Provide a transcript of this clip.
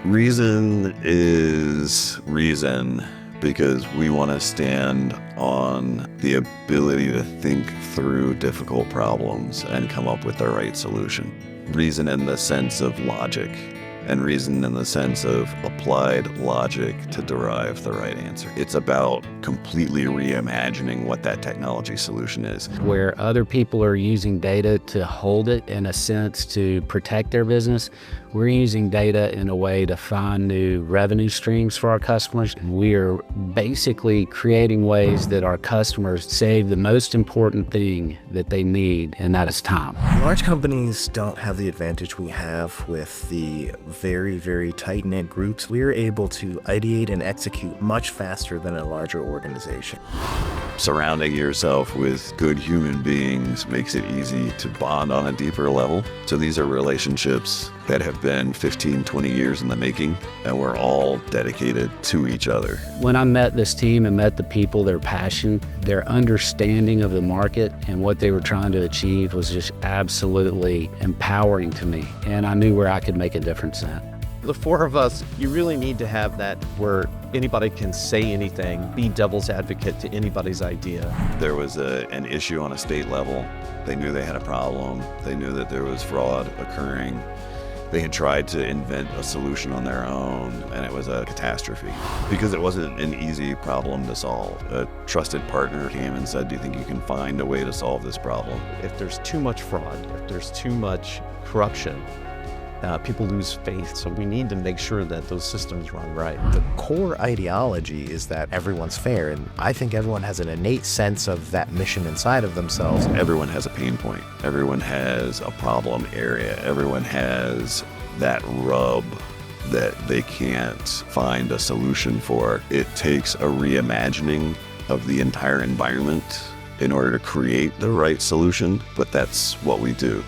Reason is reason because we want to stand on the ability to think through difficult problems and come up with the right solution. Reason in the sense of logic, and reason in the sense of applied logic to derive the right answer. It's about completely reimagining what that technology solution is. Where other people are using data to hold it, in a sense, to protect their business, we're using data in a way to find new revenue streams for our customers. We are basically creating ways that our customers save the most important thing that they need, and that is time. Large companies don't have the advantage we have with the very, very tight-knit groups. We are able to ideate and execute much faster than a larger organization. Surrounding yourself with good human beings makes it easy to bond on a deeper level. So these are relationships that have been 15, 20 years in the making, and we're all dedicated to each other. When I met this team and met the people, their passion, their understanding of the market and what they were trying to achieve was just absolutely empowering to me, and I knew where I could make a difference in. The four of us, you really need to have that where anybody can say anything, be devil's advocate to anybody's idea. There was an issue on a state level. They knew they had a problem. They knew that there was fraud occurring. They had tried to invent a solution on their own, and it was a catastrophe because it wasn't an easy problem to solve. A trusted partner came and said, "Do you think you can find a way to solve this problem?" If there's too much fraud, if there's too much corruption, people lose faith. So we need to make sure that those systems run right. The core ideology is that everyone's fair, and I think everyone has an innate sense of that mission inside of themselves. Everyone has a pain point. Everyone has a problem area. Everyone has that rub that they can't find a solution for. It takes a reimagining of the entire environment in order to create the right solution, but that's what we do.